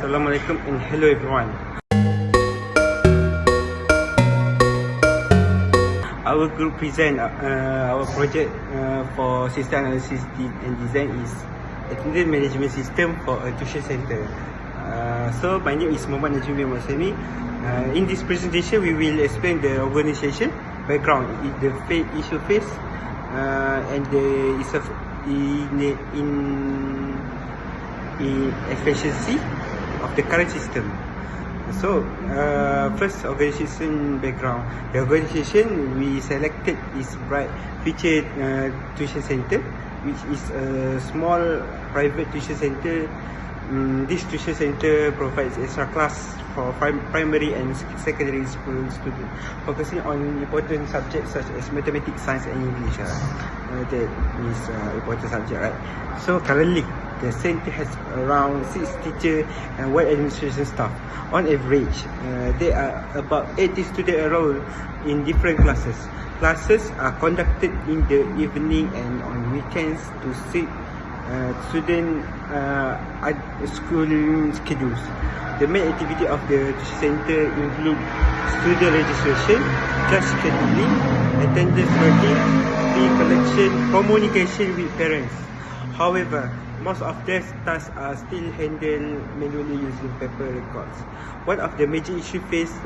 Assalamualaikum and hello everyone. Our group present our project for system analysis and design is attendance management system for a tuition center. So my name is Muhammad Najmi Mosemi. In this presentation, we will explain the organization background, the issue phase, and the efficiency of the current system. So, first organization background. The organization we selected is Bright Future Tuition Center, which is a small private tuition center. This tuition center provides extra class for primary and secondary school students, focusing on important subjects such as mathematics, science, and English. That is important subject, right? So currently, the center has around 6 teachers and 1 administration staff. On average, there are about 80 students enrolled in different classes. Classes are conducted in the evening and on weekends to suit student school schedules. The main activity of the center include student registration, class scheduling, attendance tracking, fee collection, communication with parents. However, most of these tasks are still handled manually using paper records. One of the major issues faced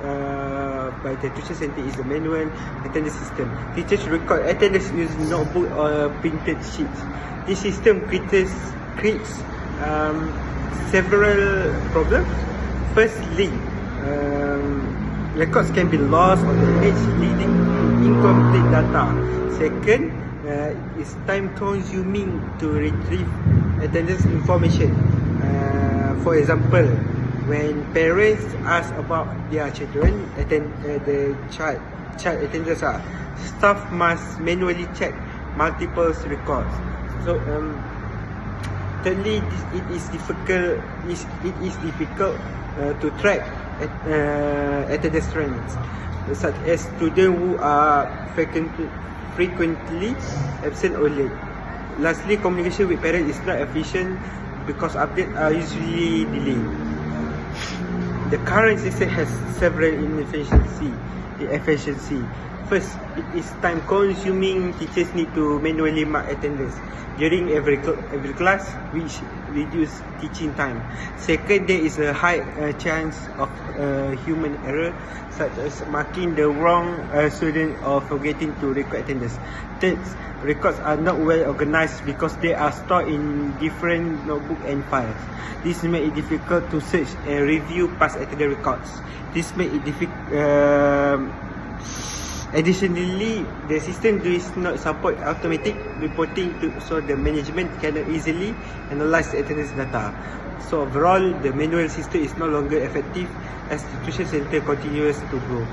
by the tuition center is the manual attendance system. Teachers record attendance using notebook or printed sheets. This system creates several problems. Firstly, records can be lost or damaged, leading to incomplete data. Second, it's time consuming to retrieve attendance information. For example, when parents ask about their children, the child attendance, staff must manually check multiple records. So, thirdly, it is difficult to track attendance trends, such as students who are frequently absent or late. Lastly, communication with parents is not efficient because updates are usually delayed. The current system has several inefficiencies. First, it is time consuming. Teachers need to manually mark attendance during every class, which reduce teaching time. Second, there is a high chance of human error, such as marking the wrong student or forgetting to record attendance. Third, records are not well organized because they are stored in different notebooks and files. This makes it difficult to search and review past attendance records. This makes it difficult. Additionally, the system does not support automatic reporting, so the management cannot easily analyze the attendance data. So overall, the manual system is no longer effective as the tuition center continues to grow.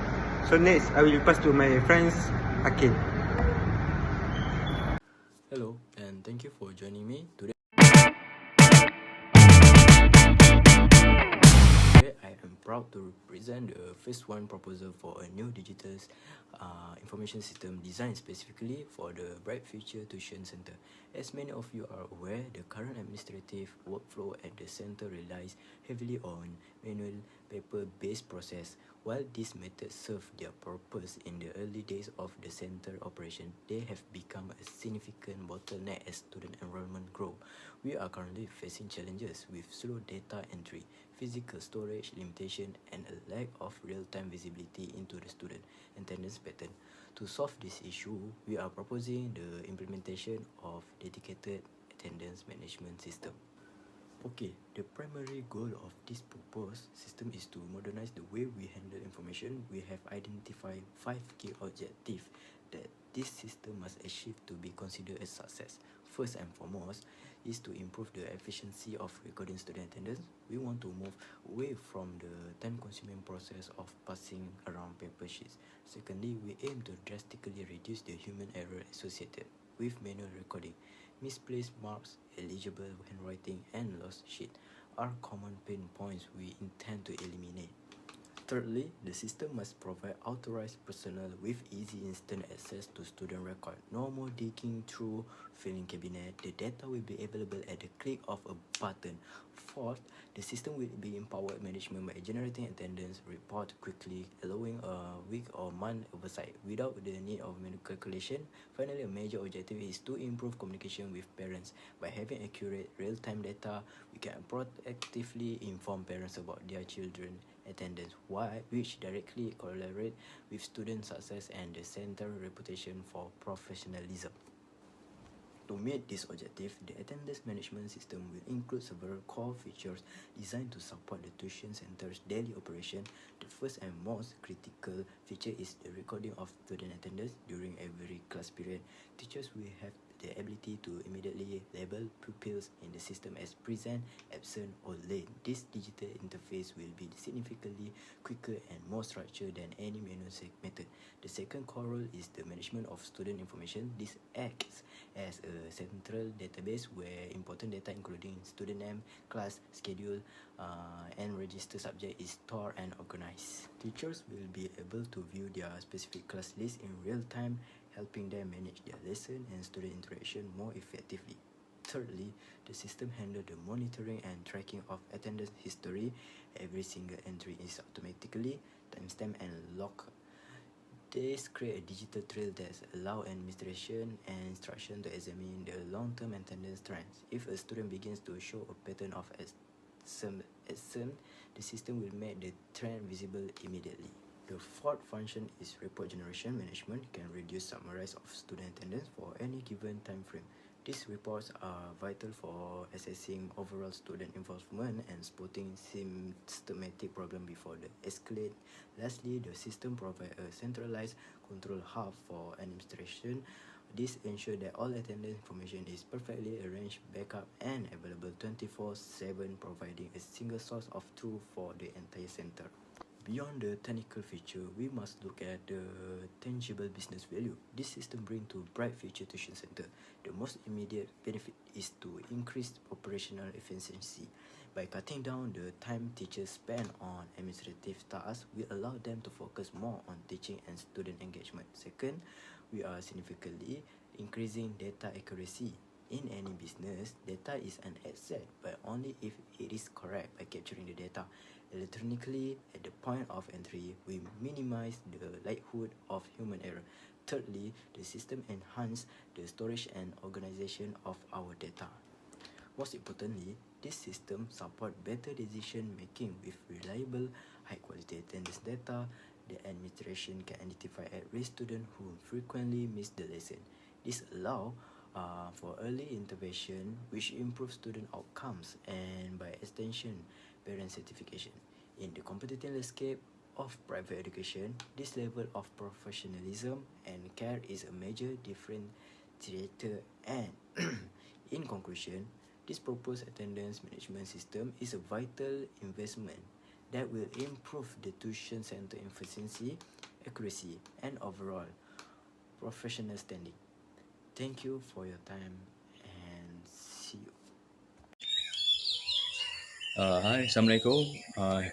So next, I will pass to my friends Akin. Hello, and thank you for joining me today. I am proud to present the phase 1 proposal for a new digital information system designed specifically for the Bright Future Tuition Center. As many of you are aware, the current administrative workflow at the center relies heavily on manual paper-based process. While these methods serve their purpose in the early days of the center operation, they have become a significant bottleneck as student enrollment grow. We are currently facing challenges with slow data entry, physical storage limitation, and a lack of real-time visibility into the student attendance pattern. To solve this issue, we are proposing the implementation of dedicated attendance management system. Okay, the primary goal of this proposed system is to modernize the way we handle information. We have identified 5 key objectives that this system must achieve to be considered a success. First and foremost is to improve the efficiency of recording student attendance. We want to move away from the time-consuming process of passing around paper sheets. Secondly, we aim to drastically reduce the human error associated with manual recording. Misplaced marks, illegible handwriting, and lost sheet are common pain points we intend to eliminate. Thirdly, the system must provide authorized personnel with easy instant access to student record. No more digging through filing cabinet. The data will be available at the click of a button. Fourth, the system will be empowered management by generating attendance report quickly, allowing a week or month oversight without the need of manual calculation. Finally, a major objective is to improve communication with parents. By having accurate real-time data, we can proactively inform parents about their children attendance, which directly correlate with student success and the center reputation for professionalism. To meet this objective, the attendance management system will include several core features designed to support the tuition center's daily operation. The first and most critical feature is the recording of student attendance during every class period. Teachers will have the ability to immediately label pupils in the system as present, absent, or late. This digital interface will be significantly quicker and more structured than any manual method. The second core role is the management of student information. This acts as a central database where important data including student name, class, schedule, and register subject is stored and organized. Teachers will be able to view their specific class list in real time, helping them manage their lesson and student interaction more effectively. Thirdly, the system handles the monitoring and tracking of attendance history. Every single entry is automatically timestamped and logged. This create a digital trail that allow administration and instruction to examine the long-term attendance trends. If a student begins to show a pattern of absence, the system will make the trend visible immediately. The fourth function is report generation management, can reduce summarize of student attendance for any given time frame. These reports are vital for assessing overall student involvement and spotting systematic problem before they escalate. Lastly, the system provides a centralized control hub for administration. This ensures that all attendance information is perfectly arranged, backup, and available 24/7, providing a single source of truth for the entire center. Beyond the technical feature, we must look at the tangible business value this system brings to Bright Future Tuition Center. The most immediate benefit is to increase operational efficiency. By cutting down the time teachers spend on administrative tasks, we allow them to focus more on teaching and student engagement. Second, we are significantly increasing data accuracy. In any business, data is an asset, but only if it is correct. By capturing the data electronically at the point of entry, we minimize the likelihood of human error. Thirdly, the system enhances the storage and organization of our data. Most importantly, this system supports better decision making with reliable, high quality attendance data. The administration can identify at-risk students who frequently miss the lesson. This allows for early intervention, which improves student outcomes and, by extension, parent certification. In the competitive landscape of private education, this level of professionalism and care is a major differentiator. And in conclusion, this proposed attendance management system is a vital investment that will improve the tuition center efficiency, accuracy, and overall professional standing. Thank you for your time and see you. Hi, Assalamualaikum.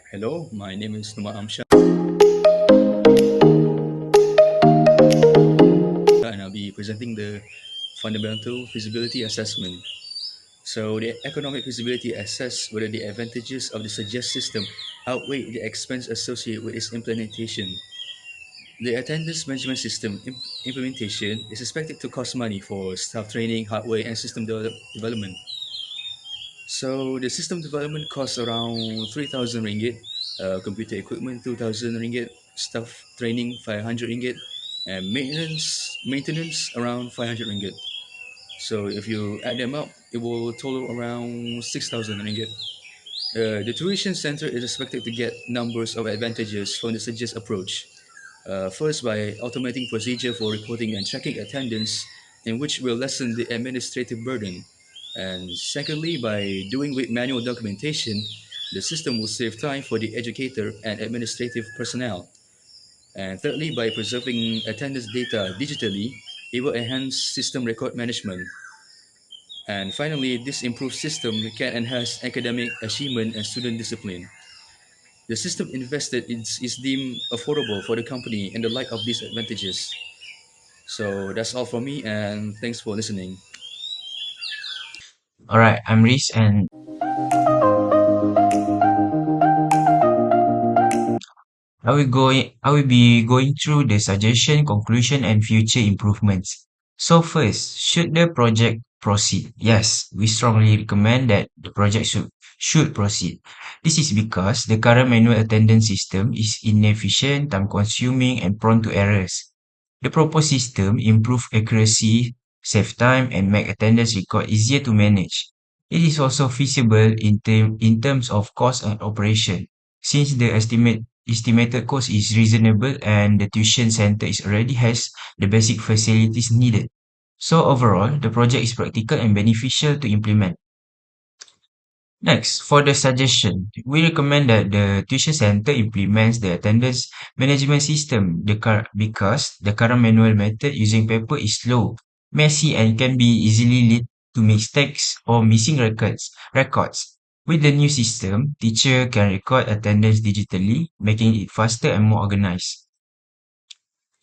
Hello, my name is Numa Amshad, and I'll be presenting the fundamental feasibility assessment. So, the economic feasibility assess whether the advantages of the suggest system outweigh the expense associated with its implementation. The attendance management system implementation is expected to cost money for staff training, hardware, and system development. So the system development costs around 3,000 ringgit, computer equipment 2,000 ringgit, staff training 500 ringgit, and maintenance around 500 ringgit. So if you add them up, it will total around 6,000 ringgit. The tuition center is expected to get numbers of advantages from the suggest approach. First, by automating procedure for reporting and tracking attendance, in which will lessen the administrative burden. And secondly, by doing with manual documentation, the system will save time for the educator and administrative personnel. And thirdly, by preserving attendance data digitally, it will enhance system record management. And finally, this improved system can enhance academic achievement and student discipline. The system invested is deemed affordable for the company in the light of these advantages. So that's all from me, and thanks for listening. All right, I'm Reese, and I will be going through the suggestion, conclusion, and future improvements. So first, should the project proceed? Yes, we strongly recommend that the project should proceed. This is because the current manual attendance system is inefficient, time-consuming, and prone to errors. The proposed system improve accuracy, save time, and make attendance record easier to manage. It is also feasible in terms of cost and operation, since the estimated cost is reasonable and the tuition center is already has the basic facilities needed. So overall, the project is practical and beneficial to implement. Next, for the suggestion, we recommend that the tuition center implements the attendance management system because the current manual method using paper is slow, messy, and can be easily lead to mistakes or missing records. With the new system, teacher can record attendance digitally, making it faster and more organized.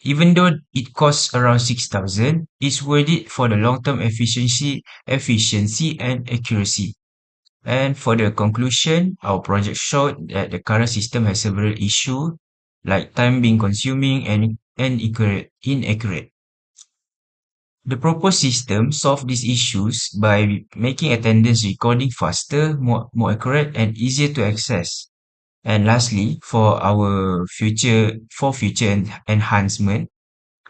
Even though it costs around 6,000, it's worth it for the long-term efficiency and accuracy. And for the conclusion, our project showed that the current system has several issues, like time being consuming and inaccurate. The proposed system solved these issues by making attendance recording faster, more accurate, and easier to access. And lastly, for future enhancement,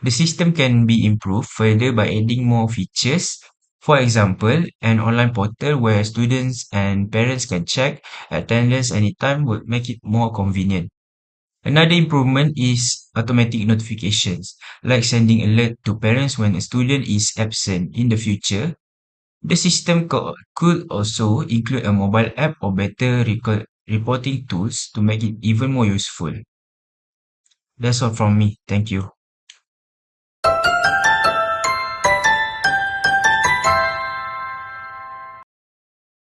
the system can be improved further by adding more features. For example, an online portal where students and parents can check attendance anytime would make it more convenient. Another improvement is automatic notifications, like sending alert to parents when a student is absent in the future. The system could also include a mobile app or better reporting tools to make it even more useful. That's all from me. Thank you.